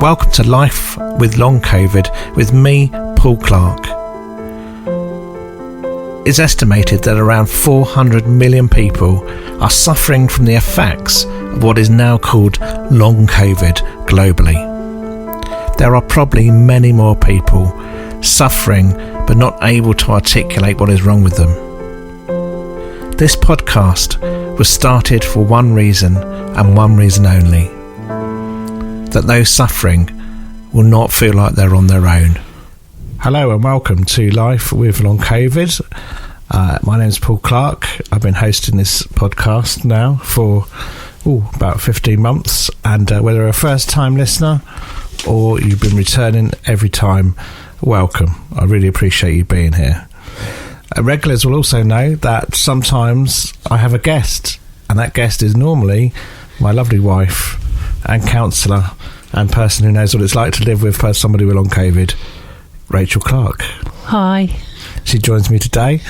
Welcome to Life with Long COVID with me, Paul Clark. It's estimated that around 400 million people are suffering from the effects of what is now called long COVID globally. There are probably many more people suffering but not able to articulate what is wrong with them. This podcast was started for one reason and one reason only: that those suffering will not feel like they're on their own. Hello and welcome to Life with Long COVID. My name is Paul Clark. I've been hosting this podcast now for about 15 months, and whether you're a first time listener or you've been returning every time, welcome. I really appreciate you being here. Regulars will also know that sometimes I have a guest, and that guest is normally my lovely wife and counsellor and person who knows what it's like to live with somebody with long COVID, Rachel Clark. Hi. She joins me today,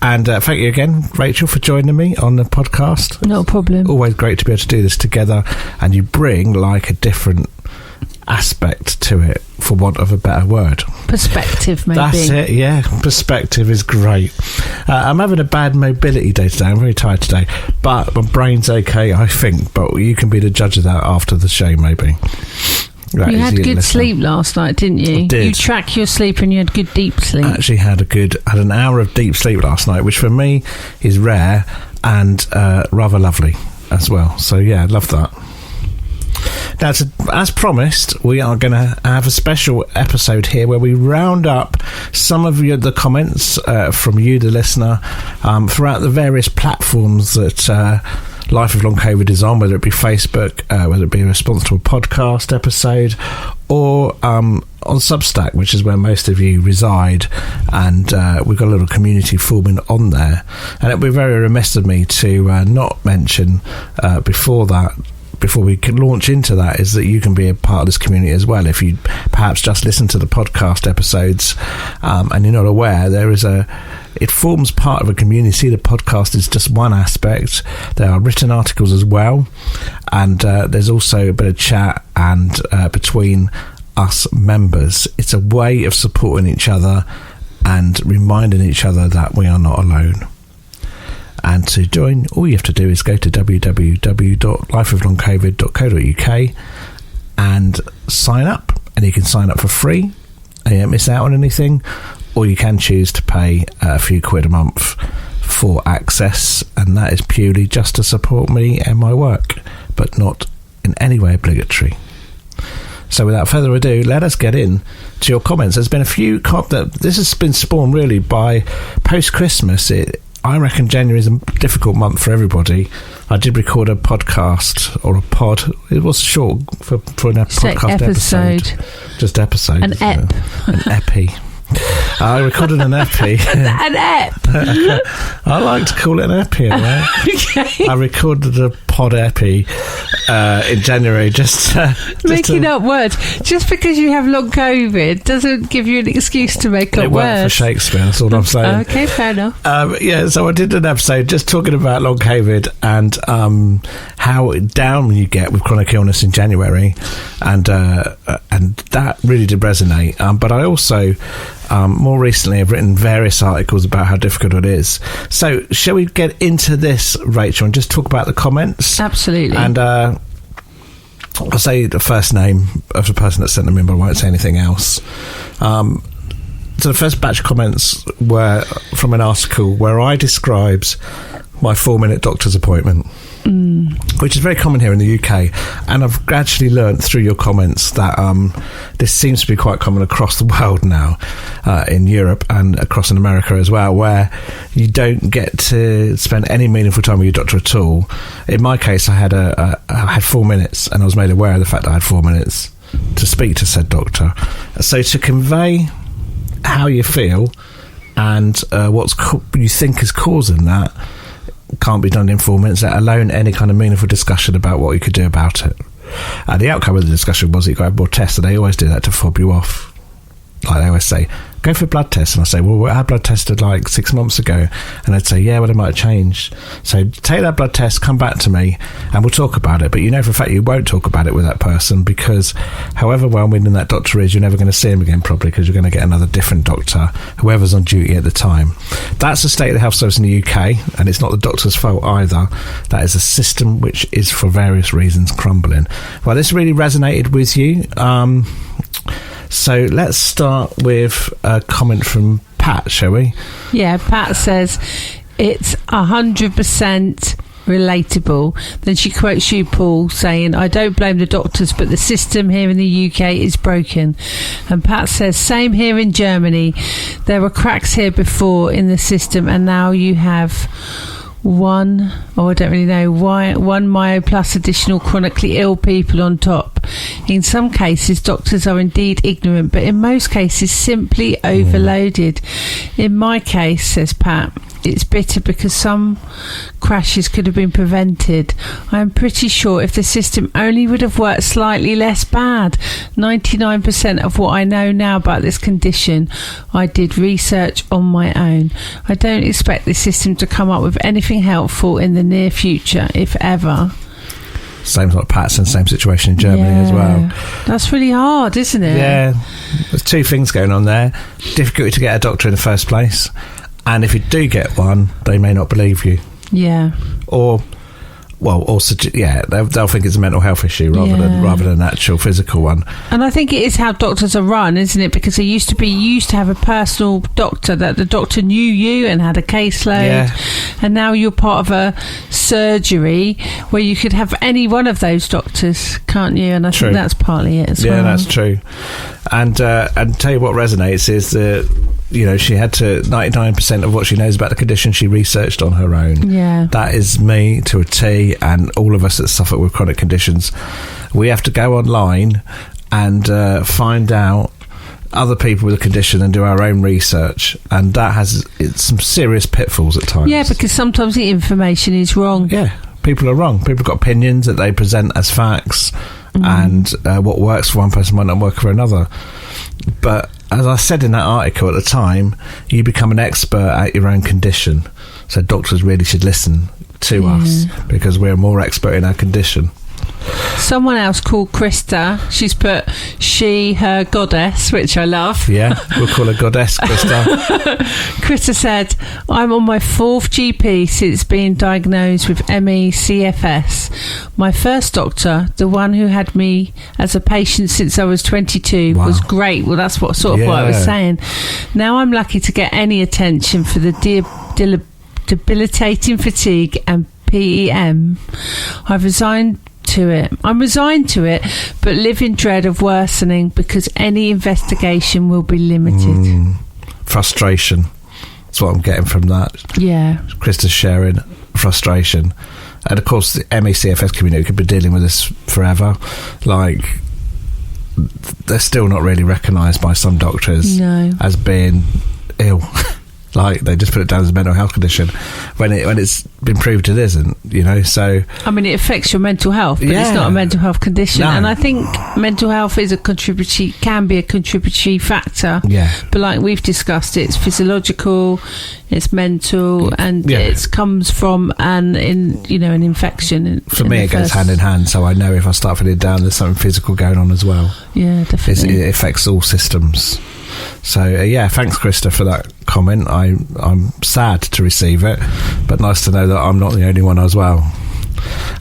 and thank you again, Rachel, for joining me on the podcast. No problem. Always great to be able to do this together, and you bring like a different aspect to it, for want of a better word. Perspective, maybe. That's it, yeah. Perspective is great. I'm having a bad mobility day today. I'm very tired today, but my brain's okay, I think. But you can be the judge of that after the show, maybe. That you had good sleep last night, didn't you? I did. You track your sleep and you had good deep sleep. I actually had an hour of deep sleep last night, which for me is rare and rather lovely as well. So yeah, I love that. Now, as promised, we are going to have a special episode here where we round up some of the comments from you, the listener, throughout the various platforms that Life of Long COVID is on, whether it be Facebook, whether it be a response to a podcast episode, or on Substack, which is where most of you reside, and we've got a little community forming on there. And it would be very remiss of me to not mention before we can launch into that, is that you can be a part of this community as well. If you perhaps just listen to the podcast episodes and you're not aware, it forms part of a community. The podcast is just one aspect. There are written articles as well, and there's also a bit of chat and between us members. It's a way of supporting each other and reminding each other that we are not alone. And to join, all you have to do is go to www.lifeoflongcovid.co.uk and sign up. And you can sign up for free and you don't miss out on anything, or you can choose to pay a few quid a month for access, and that is purely just to support me and my work, but not in any way obligatory. So without further ado, let us get in to your comments. There's been a few this has been spawned really by post-Christmas. I reckon January is a difficult month for everybody. I did record a podcast, or a pod. It was short for a podcast episode. Just episode. An ep. An epi. I recorded an epi. An ep. I like to call it an epi. Anyway. Okay. I recorded a pod epi in January. Making up words. Just because you have long COVID doesn't give you an excuse to make up words. It worked for Shakespeare. That's all I'm saying. Okay, fair enough. So I did an episode just talking about long COVID and how down you get with chronic illness in January, and that really did resonate. But I also more recently have written various articles about how difficult it is. So shall we get into this, Rachel, and just talk about the comments? Absolutely. And I'll say the first name of the person that sent them in, but I won't say anything else. So the first batch of comments were from an article where I described my 4-minute doctor's appointment, which is very common here in the UK, and I've gradually learnt through your comments that this seems to be quite common across the world now, in Europe and across in America as well, where you don't get to spend any meaningful time with your doctor at all. In my case, I had 4 minutes, and I was made aware of the fact that I had 4 minutes to speak to said doctor. So to convey how you feel and what you think is causing that can't be done in 4 minutes, let alone any kind of meaningful discussion about what you could do about it. The outcome of the discussion was that you got to have more tests, and they always do that to fob you off. Like they always say, go for a blood test. And I say, well, I had blood tested like 6 months ago. And they'd say, yeah, well, it might have changed. So take that blood test, come back to me, and we'll talk about it. But you know for a fact you won't talk about it with that person, because however well-meaning that doctor is, you're never going to see him again probably, because you're going to get another different doctor, whoever's on duty at the time. That's the state of the health service in the UK, and it's not the doctor's fault either. That is a system which is for various reasons crumbling. Well, this really resonated with you. So let's start with a comment from Pat, shall we? Yeah, Pat says it's 100% relatable. Then she quotes you, Paul, saying, I don't blame the doctors, but the system here in the UK is broken. And Pat says, same here in Germany. There were cracks here before in the system, and now you have one myo plus additional chronically ill people on top. In some cases, doctors are indeed ignorant, but in most cases simply overloaded. In my case, says Pat, it's bitter because some crashes could have been prevented. I am pretty sure if the system only would have worked slightly less bad. 99% of what I know now about this condition, I did research on my own. I don't expect the system to come up with anything helpful in the near future, if ever. Same like Pat's in the same situation in Germany as well. That's really hard, isn't it? Yeah. There's two things going on there. Difficulty to get a doctor in the first place. And if you do get one, they may not believe you. Yeah. Or, well, also, yeah, they'll think it's a mental health issue rather than an actual physical one. And I think it is how doctors are run, isn't it? Because you used to have a personal doctor, that the doctor knew you and had a caseload. Yeah. And now you're part of a surgery where you could have any one of those doctors, can't you? And I think that's partly it as well. Yeah, that's true. And tell you what resonates is that, you know, she had to 99% of what she knows about the condition she researched on her own. Yeah. That is me to a T, and all of us that suffer with chronic conditions. We have to go online and find out other people with a condition and do our own research, and that has some serious pitfalls at times. Yeah, because sometimes the information is wrong. Yeah, people are wrong. People have got opinions that they present as facts, and what works for one person might not work for another. But as I said in that article at the time, you become an expert at your own condition. So doctors really should listen to us, because we're more expert in our condition. Someone else called Krista, she's put she, her goddess, which I love. Yeah, we'll call her goddess, Krista. Krista said, I'm on my 4th GP since being diagnosed with ME/CFS. My first doctor, the one who had me as a patient since I was 22, was great. Well, that's what what I was saying. Now I'm lucky to get any attention for the debilitating fatigue and PEM. I'm resigned to it, but live in dread of worsening because any investigation will be limited. Frustration. That's what I'm getting from that. Yeah. Krista's sharing frustration. And of course, the ME/CFS community could be dealing with this forever. Like, they're still not really recognised by some doctors as being ill. Like, they just put it down as a mental health condition when it's been proved it isn't, you know. So I mean, it affects your mental health, but it's not a mental health condition. And I think mental health is can be a contributory factor. Yeah. But like we've discussed, it's physiological, it's mental, and it comes from an infection. For me, it goes hand in hand. So I know if I start feeling down, there's something physical going on as well. Yeah, definitely. It affects all systems. So thanks, Krista, for that comment. I'm sad to receive it, but nice to know that I'm not the only one as well.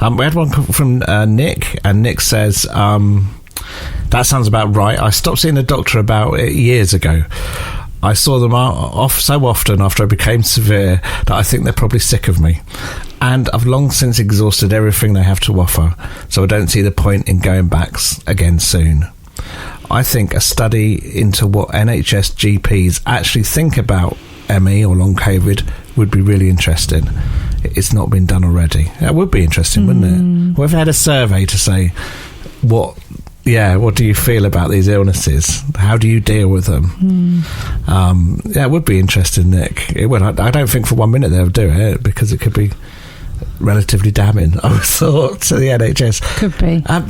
We had one from Nick, and Nick says, that sounds about right. I stopped seeing a doctor about it years ago. I saw them off so often after I became severe that I think they're probably sick of me. And I've long since exhausted everything they have to offer, so I don't see the point in going back again soon. I think a study into what NHS GPs actually think about ME or long COVID would be really interesting. It's not been done already. That would be interesting, wouldn't it? What if they had a survey to say, what do you feel about these illnesses? How do you deal with them? It would be interesting, Nick. It would. I don't think for 1 minute they'll do it, because it could be relatively damning, I would thought, to the NHS. Could be. And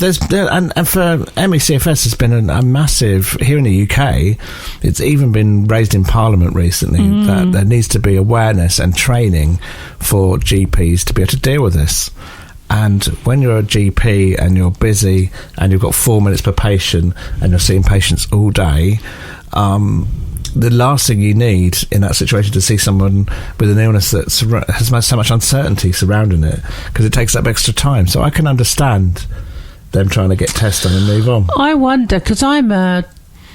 for MECFS, there's been a massive, here in the UK, it's even been raised in Parliament recently that there needs to be awareness and training for GPs to be able to deal with this. And when you're a GP and you're busy and you've got 4 minutes per patient and you're seeing patients all day, the last thing you need in that situation to see someone with an illness that has so much uncertainty surrounding it, because it takes up extra time. So I can understand them trying to get tests done and move on. I wonder, because I'm a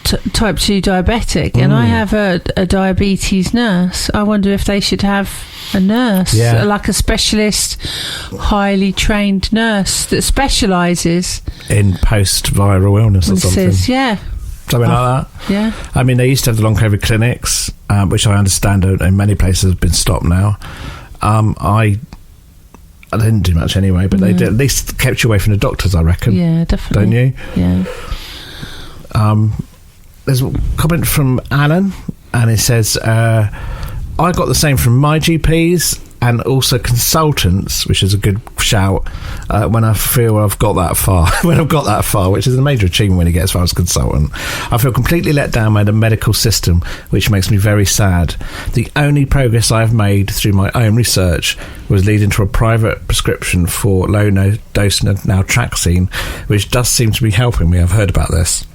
type 2 diabetic and I have a diabetes nurse. I wonder if they should have a nurse, like a specialist, highly trained nurse that specialises in post-viral illness or something. Something like that. Yeah. I mean, they used to have the long COVID clinics, which I understand in many places have been stopped now. I didn't do much anyway, but they did, at least kept you away from the doctors, I reckon. Yeah, definitely. Don't you? Yeah. There's a comment from Alan, and it says, I got the same from my GPs and also consultants, which is a good shout, when I feel I've got that far. When I've got that far, which is a major achievement when you get as far as consultant. I feel completely let down by the medical system, which makes me very sad. The only progress I've made through my own research was leading to a private prescription for low-dose naltrexone, which does seem to be helping me. I've heard about this.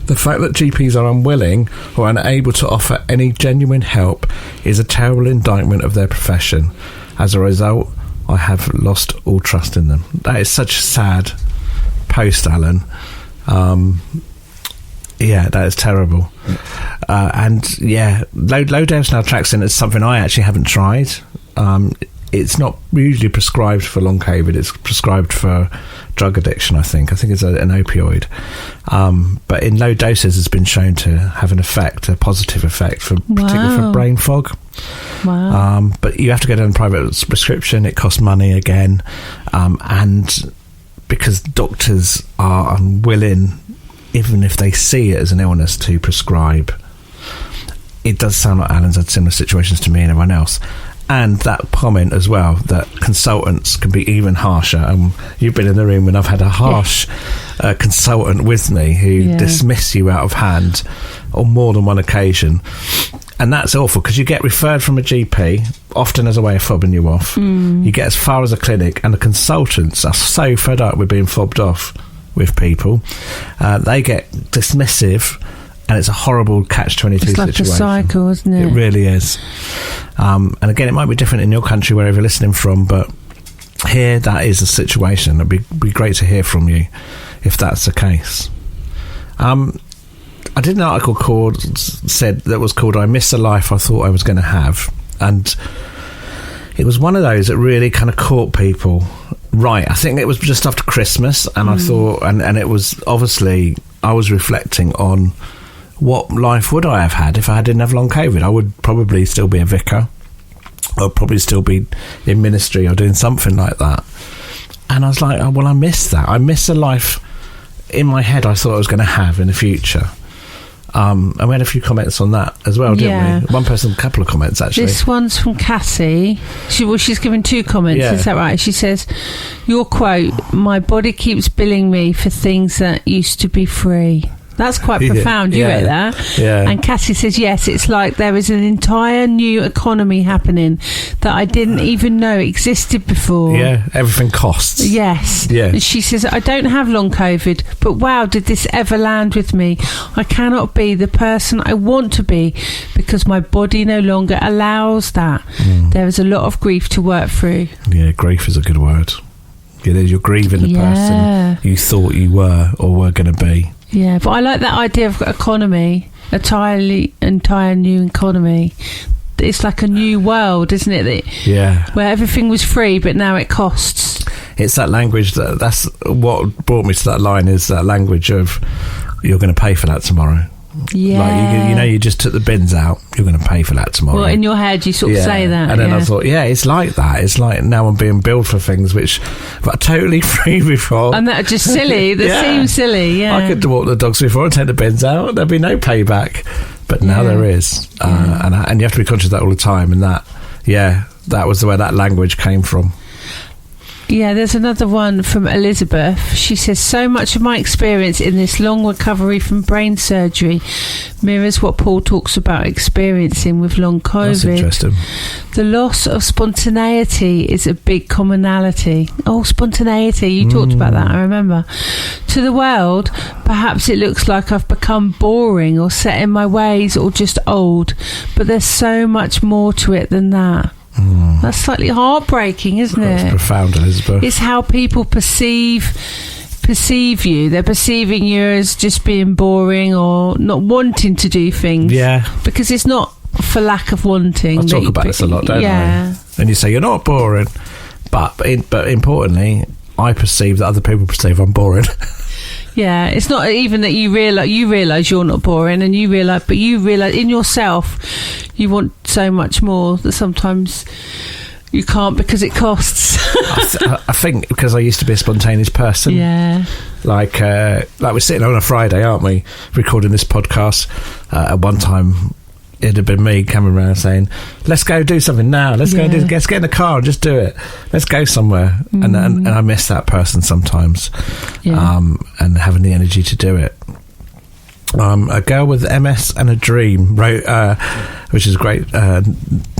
The fact that GPs are unwilling or unable to offer any genuine help is a terrible indictment of their profession. As a result, I have lost all trust in them. That is such a sad post, Alan. Yeah, that is terrible. And yeah, low-dose naltrexone is something I actually haven't tried. It's not usually prescribed for long COVID. It's prescribed for drug addiction, I think. I think it's an opioid. But in low doses, it's been shown to have an effect, a positive effect, particularly for brain fog. Wow. But you have to get a private prescription. It costs money again. And because doctors are unwilling, even if they see it as an illness, to prescribe, it does sound like Alan's had similar situations to me and everyone else. And that comment as well, that consultants can be even harsher. You've been in the room when I've had a harsh consultant with me who dismiss you out of hand on more than one occasion. And that's awful, because you get referred from a GP, often as a way of fobbing you off. You get as far as a clinic, and the consultants are so fed up with being fobbed off with people. They get dismissive, and it's a horrible catch-22 situation. It's like a cycle, isn't it? It really is. And again, it might be different in your country, wherever you're listening from, but here, that is a situation. It'd be great to hear from you if that's the case. I did an article that was called "I Miss a Life I Thought I Was Going to Have," and it was one of those that really kind of caught people. Right, I think it was just after Christmas, and I thought, and it was obviously, I was reflecting on what life would I have had if I didn't have long COVID. I would probably still be a vicar. I'd probably still be in ministry or doing something like that. And I was like, oh, well, I miss that. I miss a life in my head I thought I was going to have in the future. And we had a few comments on that as well, didn't we? One person, a couple of comments, actually. This one's from Cassie. She's given 2 comments, is that right? She says, your quote, "My body keeps billing me for things that used to be free." That's quite profound. You read that? Yeah. And Cassie says, yes, it's like there is an entire new economy happening that I didn't even know existed before. Yeah, everything costs. Yes. Yeah. And she says, I don't have long COVID, but wow, did this ever land with me? I cannot be the person I want to be because my body no longer allows that. There is a lot of grief to work through. Yeah, grief is a good word. You're grieving the person you thought you were or were going to be. Yeah, but I like that idea of economy, entire new economy. It's like a new world, isn't it? Where everything was free, but now it costs. It's that language that's what brought me to that line, is that language of you're going to pay for that tomorrow. Yeah. Like, you just took the bins out, you're going to pay for that tomorrow. Well, in your head, you sort of say that. And then I thought, it's like that. It's like now I'm being billed for things which were totally free before. And that are just silly. That seem silly, I could walk the dogs before and take the bins out. There'd be no payback. But now there is. And you have to be conscious of that all the time. And that was where that language came from. Yeah, there's another one from Elizabeth. She says, so much of my experience in this long recovery from brain surgery mirrors what Paul talks about experiencing with long COVID. That's interesting. The loss of spontaneity is a big commonality. Oh, spontaneity. You talked about that, I remember. To the world, perhaps it looks like I've become boring or set in my ways or just old, but there's so much more to it than that. That's slightly heartbreaking, isn't it? That's profound, Elizabeth. It's how people perceive you. They're perceiving you as just being boring or not wanting to do things. Yeah. Because it's not for lack of wanting. I talk about this a lot, don't I? And you say, you're not boring. But importantly, I perceive that other people perceive I'm boring. Yeah, it's not even that you realise you're not boring, and you realise in yourself you want so much more that sometimes you can't because it costs. I think because I used to be a spontaneous person. Yeah. Like we're sitting on a Friday, aren't we, recording this podcast. At one time, it'd have been me coming around saying, let's go do something now. Let's get in the car and just do it. Let's go somewhere. And I miss that person sometimes. Yeah. And having the energy to do it. A girl with MS and a dream wrote, which is a great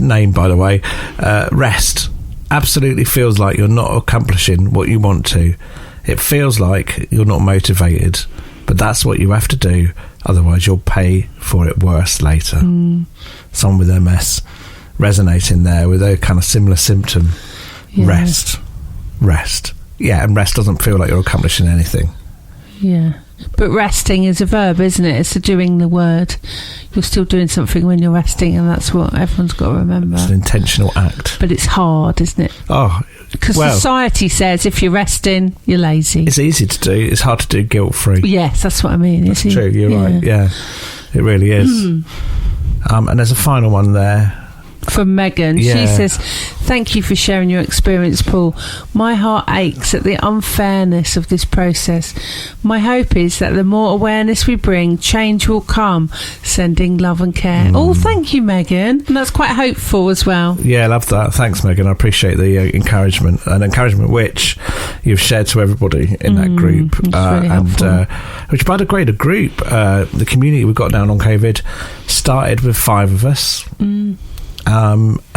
name, by the way. Rest absolutely feels like you're not accomplishing what you want to. It feels like you're not motivated, but that's what you have to do. Otherwise, you'll pay for it worse later. Someone with MS resonating there with a kind of similar symptom. Yeah. Rest. Yeah, and rest doesn't feel like you're accomplishing anything. Yeah. But resting is a verb, isn't it? It's a doing the word. You're still doing something when you're resting, and that's what everyone's got to remember. It's an intentional act. But it's hard, isn't it? Oh, because society says if you're resting, you're lazy. It's easy to do. It's hard to do guilt-free. Yes, that's what I mean. That's true. You're right. Yeah, it really is. And there's a final one there. From Megan. Yeah. She says, thank you for sharing your experience, Paul. My heart aches at the unfairness of this process. My hope is that the more awareness we bring, change will come. Sending love and care. Oh, thank you, Megan. And that's quite hopeful as well. Yeah, I love that. Thanks, Megan. I appreciate the encouragement, and encouragement which you've shared to everybody in that group. Really helpful. Which, by the way, the group, the community we've got down on COVID started with 5 of us.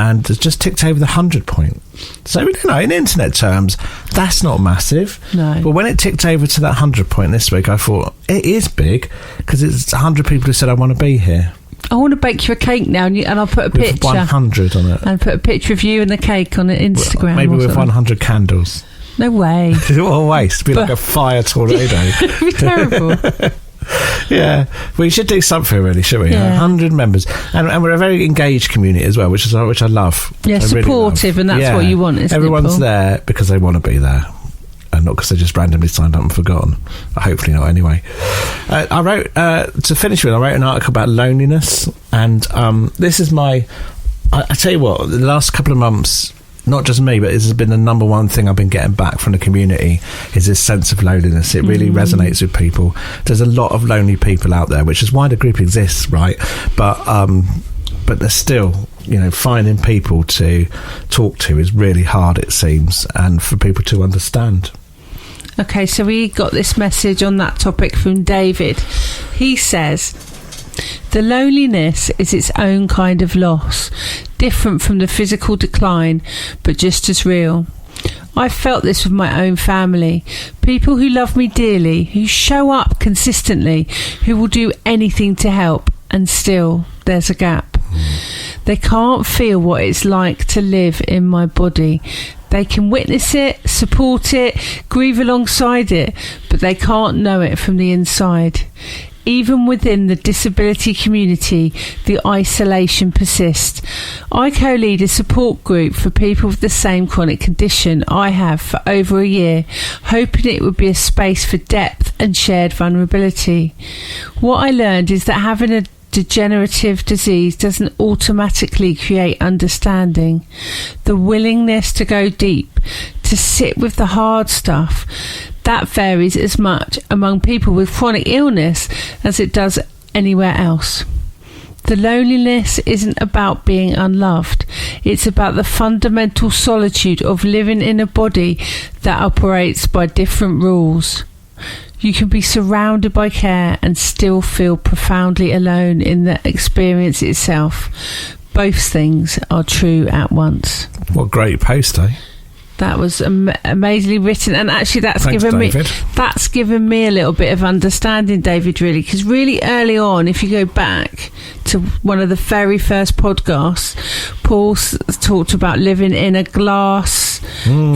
And it's just ticked over the 100 point. So, in internet terms, that's not massive. No. But when it ticked over to that 100 point this week, I thought, it is big, because it's 100 people who said, I want to be here. I want to bake you a cake now, and I'll put a picture. 100 on it. And put a picture of you and the cake on Instagram. Maybe with 100 candles. No way. What a waste. It'd be like a fire tornado. It'd be terrible. Yeah, we should do something, really, should we? Yeah. 100 members, and we're a very engaged community as well, which I love. Yeah, I supportive, really and that's what you want, isn't Everyone's there because they want to be there, and not because they just randomly signed up and forgotten. Hopefully not, anyway. I wrote, to finish with, I wrote an article about loneliness, and this is I tell you what, the last couple of months, not just me, but this has been the number one thing I've been getting back from the community, is this sense of loneliness. It really resonates with people. There's a lot of lonely people out there, which is why the group exists, right? But there's still, finding people to talk to is really hard, it seems, and for people to understand. Okay, so we got this message on that topic from David. He says, the loneliness is its own kind of loss, different from the physical decline, but just as real. I've felt this with my own family. People who love me dearly, who show up consistently, who will do anything to help, and still there's a gap. They can't feel what it's like to live in my body. They can witness it, support it, grieve alongside it, but they can't know it from the inside. Even within the disability community, the isolation persists. I co-lead a support group for people with the same chronic condition I have for over a year, hoping it would be a space for depth and shared vulnerability. What I learned is that having a degenerative disease doesn't automatically create understanding. The willingness to go deep, to sit with the hard stuff, that varies as much among people with chronic illness as it does anywhere else. The loneliness isn't about being unloved. It's about the fundamental solitude of living in a body that operates by different rules. You can be surrounded by care and still feel profoundly alone in the experience itself. Both things are true at once. What a great post, eh? That was amazingly written, and actually that's Thanks, given me a little bit of understanding, David, really, because really early on, if you go back to one of the very first podcasts, Paul talked about living in a glass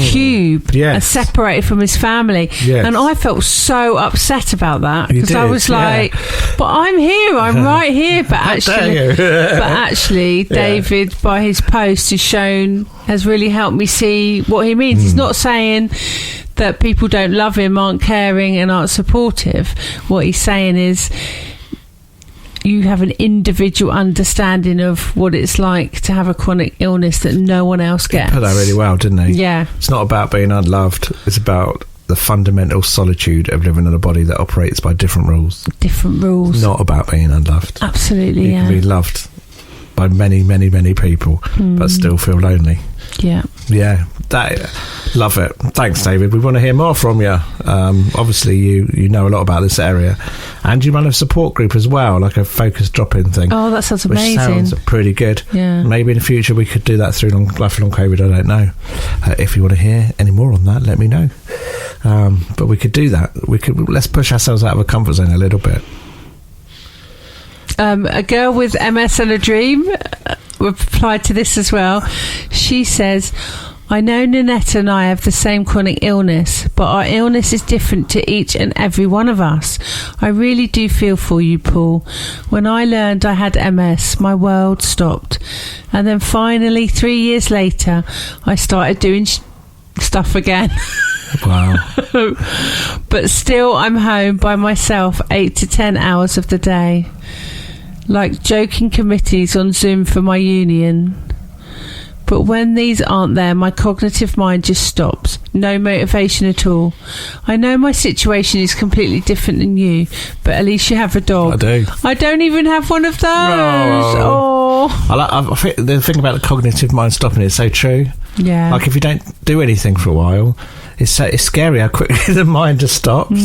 cube, separated from his family, and I felt so upset about that, because I was like, but I'm here, I'm right here, but actually David, by his post, has really helped me see what he means. He's not saying that people don't love him, aren't caring and aren't supportive. What he's saying is you have an individual understanding of what it's like to have a chronic illness that no one else gets. He put that really well, didn't he? Yeah. It's not about being unloved, it's about the fundamental solitude of living in a body that operates by different rules. Different rules. Not about being unloved. Absolutely, you can be loved by many, many, many people, but still feel lonely. Yeah. Love it. Thanks, David. We want to hear more from you. Obviously you know a lot about this area, and you run a support group as well, like a focused drop-in thing. Oh, that sounds amazing. Which sounds pretty good. Yeah. Maybe in the future we could do that through Lifelong COVID, I don't know. If you want to hear any more on that, let me know. But we could do that. Let's push ourselves out of a comfort zone a little bit. A girl with MS and a dream replied to this as well. She says, I know Nanette and I have the same chronic illness, but our illness is different to each and every one of us. I really do feel for you, Paul. When I learned I had MS, my world stopped. And then finally, 3 years later, I started doing stuff again. Wow. But still, I'm home by myself 8 to 10 hours of the day. Like joking committees on Zoom for my union. But when these aren't there, my cognitive mind just stops. No motivation at all. I know my situation is completely different than you, but at least you have a dog. I do. I don't even have one of those. I think the thing about the cognitive mind stopping is so true. Yeah. Like if you don't do anything for a while, it's scary how quickly the mind just stops.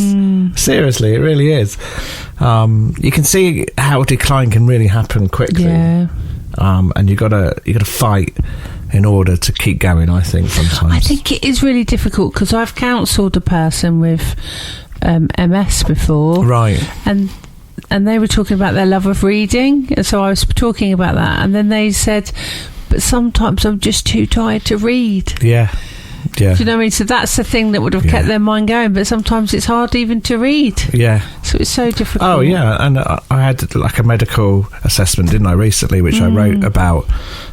Seriously, it really is. You can see how decline can really happen quickly. Yeah. And you gotta fight in order to keep going, I think, sometimes. I think it is really difficult because I've counselled a person with MS before. Right. And they were talking about their love of reading, and so I was talking about that, and then they said, but sometimes I'm just too tired to read. Yeah. Yeah. Do you know what I mean? So that's the thing that would have kept their mind going, but sometimes it's hard even to read. Yeah. So it's so difficult. Oh, yeah. And I had like a medical assessment, didn't I, recently, which I wrote about.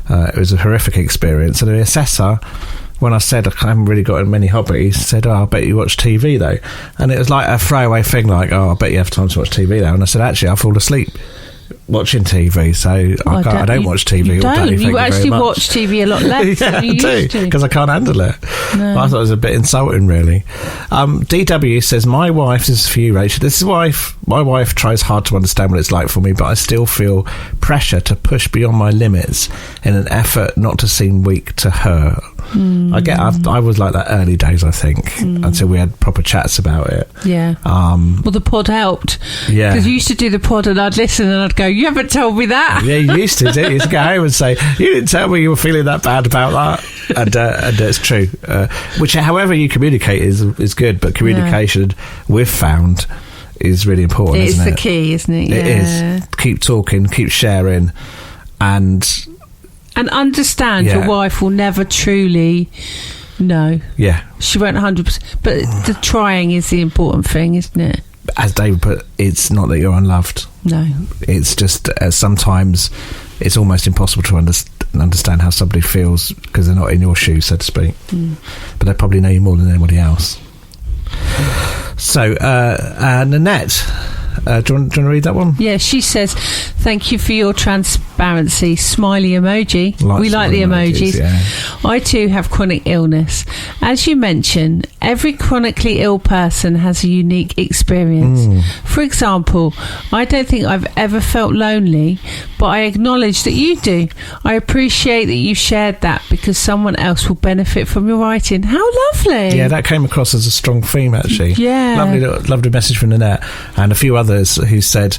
It was a horrific experience. And the assessor, when I said I haven't really got many hobbies, said, I bet you watch TV, though. And it was like a throwaway thing, like, I bet you have time to watch TV, though. And I said, actually, I fall asleep watching TV, so I don't watch TV all day. You actually watch TV a lot less than you used to. Because I can't handle it. No. I thought it was a bit insulting, really. DW says, my wife, this is for you, Rachel, my wife tries hard to understand what it's like for me, but I still feel pressure to push beyond my limits in an effort not to seem weak to her. I was like that early days, I think, until we had proper chats about it. Yeah. Well, the pod helped. Yeah. Because you used to do the pod and I'd listen and I'd go, you haven't told me that. Yeah, you used to, didn't you? You used to go home and say, you didn't tell me you were feeling that bad about that. And it's true. Which, however you communicate is good, but communication, we've found, is really important, isn't it? It's the key, isn't it? Yeah. It is. Keep talking, keep sharing, and understand your wife will never truly know. Yeah. She won't 100%. But the trying is the important thing, isn't it? As David put, it's not that you're unloved. No. It's just sometimes it's almost impossible to understand how somebody feels because they're not in your shoes, so to speak. But they probably know you more than anybody else. So, Nanette, do you want to read that one? Yeah, she says, Thank you for your transparency. Smiley emoji. We like the emojis. Yeah. I too have chronic illness. As you mentioned, every chronically ill person has a unique experience. For example, I don't think I've ever felt lonely, but I acknowledge that you do. I appreciate that you shared that because someone else will benefit from your writing. How lovely. Yeah, that came across as a strong theme, actually. Yeah. Lovely message from Nanette and a few others who said,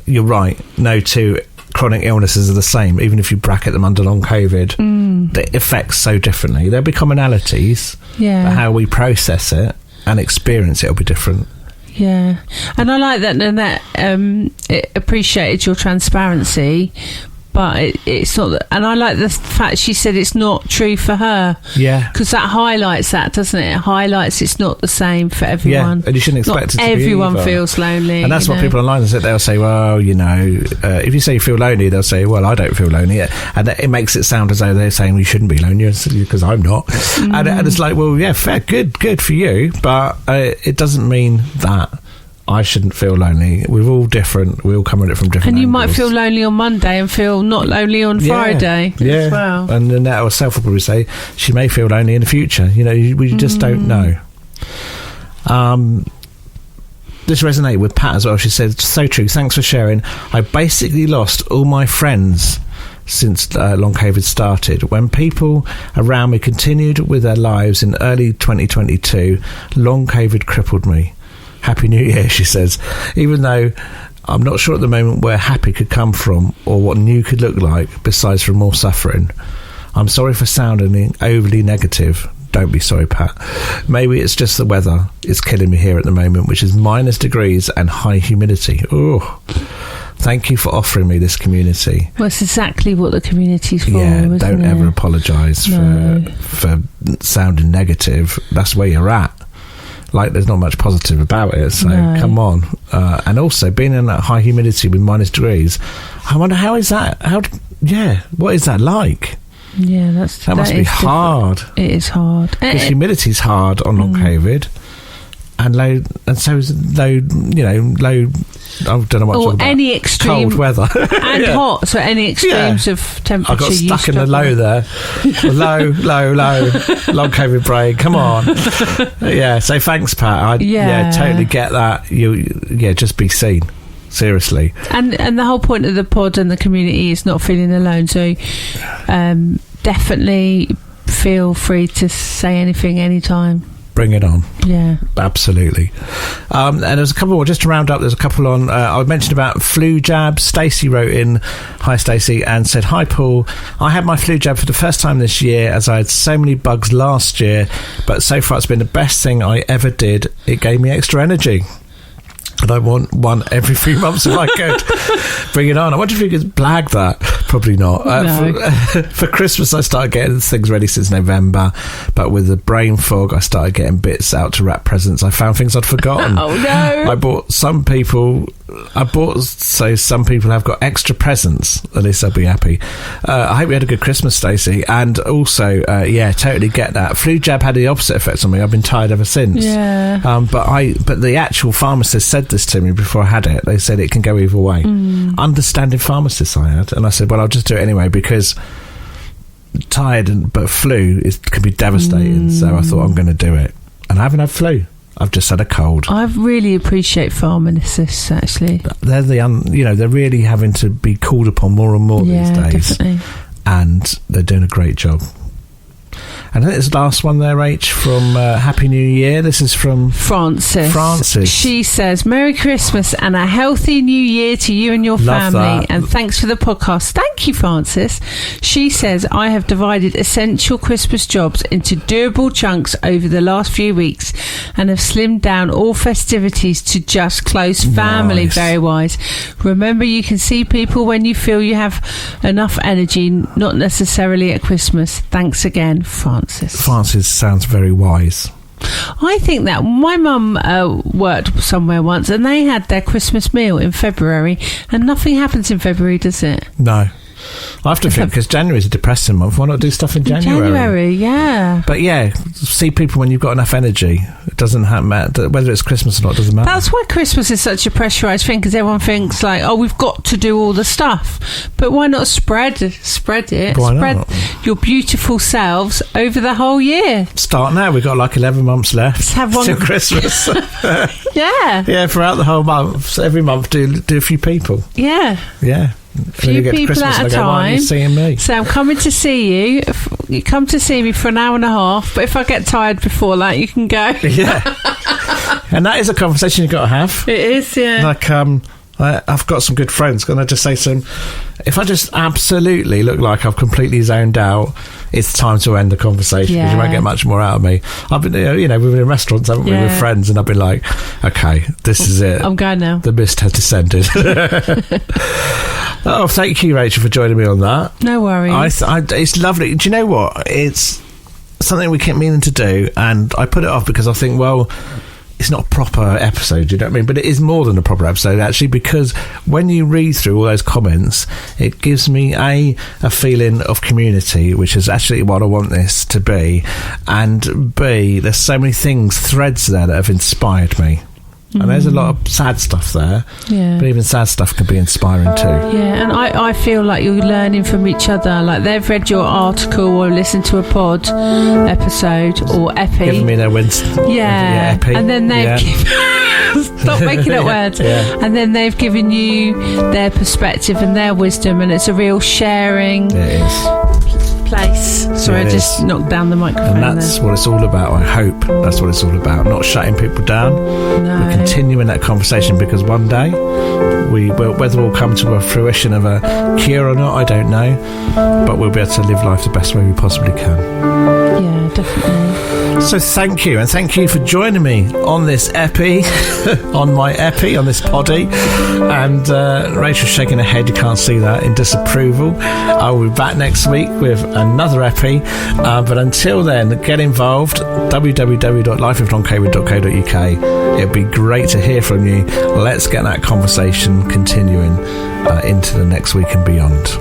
you're right, no two chronic illnesses are the same, even if you bracket them under long COVID. The effects so differently. There'll be commonalities, but how we process it and experience it will be different. Yeah, and I like that Nanette appreciated your transparency, but it's not. And I like the fact she said it's not true for her. Yeah, because that highlights that, doesn't it? It highlights it's not the same for everyone. Yeah, and you shouldn't expect not it to be everyone either. Feels lonely, and that's what people online say. They'll say, well, if you say you feel lonely, they'll say, well, I don't feel lonely, and it makes it sound as though they're saying you shouldn't be lonely because I'm not. And it's like, well, yeah, fair, good for you, but it doesn't mean that I shouldn't feel lonely. We're all different. We all come at it from different And you angles. might feel lonely on Monday and feel not lonely on Friday as well. And then that herself will probably say she may feel lonely in the future. We just don't know. This resonated with Pat as well. She said, so true. Thanks for sharing. I basically lost all my friends since long COVID started. When people around me continued with their lives in early 2022, long COVID crippled me. Happy New Year, she says. Even though I'm not sure at the moment where happy could come from or what new could look like besides from more suffering. I'm sorry for sounding overly negative. Don't be sorry, Pat. Maybe it's just the weather is killing me here at the moment, which is minus degrees and high humidity. Oh, thank you for offering me this community. Well, it's exactly what the community's for. Yeah, isn't don't it? ever apologise for sounding negative. That's where you're at. Like, there's not much positive about it, so come on. And also, being in that high humidity with minus degrees, I wonder how is that? What is that like? Yeah, that must be hard. It is hard. Because humidity's hard on long COVID, and low, and so is low. Low. I don't know what to talk about. Any extreme cold weather and hot. So any extremes of temperature. I got stuck in the low there. low. Long COVID break. Come on. Yeah. So thanks, Pat. I totally get that. Just be seen. Seriously. And the whole point of the pod and the community is not feeling alone. So definitely feel free to say anything anytime. Bring it on. Yeah. Absolutely. And there's a couple more, just to round up, there's a couple on, I mentioned about flu jabs. Stacey wrote in, hi Stacey, and said, hi Paul, I had my flu jab for the first time this year as I had so many bugs last year, but so far it's been the best thing I ever did. It gave me extra energy. And I want one every 3 months if I could. Bring it on. I wonder if you could blag that. Probably not. No. For Christmas, I started getting things ready since November, but with the brain fog, I started getting bits out to wrap presents. I found things I'd forgotten. Oh, no. Some people have got extra presents. At least they'll be happy. I hope you had a good Christmas, Stacey. And also, totally get that. Flu jab had the opposite effect on me. I've been tired ever since. Yeah. But the actual pharmacist said this to me before I had it. They said it can go either way. Understanding pharmacists I had, and I said, well, I'll just do it anyway because tired but flu can be devastating. So I thought I'm going to do it, and I haven't had flu. I've just had a cold. I really appreciate pharmacists. Actually, they're they're really having to be called upon more and more these days, definitely. And they're doing a great job. And I think it's the last one there, H, from Happy New Year. This is from Frances. She says, Merry Christmas and a healthy New Year to you and your Love family. that. And thanks for the podcast. Thank you, Frances. She says, I have divided essential Christmas jobs into doable chunks over the last few weeks and have slimmed down all festivities to just close family. Nice. Very wise. Remember, you can see people when you feel you have enough energy, not necessarily at Christmas. Thanks again, Frances. Frances sounds very wise. I think that my mum worked somewhere once and they had their Christmas meal in February, and nothing happens in February, does it? No. I have to think, because January is a depressing month. Why not do stuff in January? Yeah. But see people when you've got enough energy. It doesn't matter whether it's Christmas or not. Doesn't matter. That's why Christmas is such a pressurised thing, because everyone thinks like, oh, we've got to do all the stuff. But why not spread it? Why not? Your beautiful selves over the whole year. Start now. We've got like 11 months left. Let's have one till Christmas. Yeah. Throughout the whole month, every month, do a few people. Yeah. Few people at a time. Why are you seeing me? So I'm coming to see you. You come to see me for an hour and a half, but if I get tired before that, you can go. Yeah. And that is a conversation you've got to have. It is, yeah. Like, I've got some good friends. Can I just say to them, if I just absolutely look like I've completely zoned out, it's time to end the conversation, because you won't get much more out of me. I've been, we've been in restaurants, haven't we, with friends, and I've been like, okay, this is it. I'm going now. The mist has descended. Oh, thank you, Rachel, for joining me on that. No worries. It's lovely. Do you know what? It's something we keep meaning to do, and I put it off because I think, well, it's not a proper episode, you know what I mean? But it is more than a proper episode, actually, because when you read through all those comments, it gives me a feeling of community, which is actually what I want this to be, and B, there's so many threads there that have inspired me. And there's a lot of sad stuff there, but even sad stuff can be inspiring too. Yeah, and I feel like you're learning from each other. Like, they've read your article or listened to a pod episode or epi. Giving me their wins. Yeah, epi. And then they've stop making up words. And then they've given you their perspective and their wisdom, and it's a real sharing place. Sorry, I just knocked down the microphone. And that's what it's all about. I hope that's what it's all about. Not shutting people down. No. We're continuing that conversation, because one day whether we'll come to a fruition of a cure or not, I don't know, but we'll be able to live life the best way we possibly can. Yeah, definitely. So thank you, and thank you for joining me on this epi, on this poddy. And Rachel's shaking her head, you can't see that, in disapproval. I'll be back next week with another epi, but until then, get involved. www.lifewithdoncawood.co.uk. It'd be great to hear from you. Let's get that conversation continuing into the next week and beyond.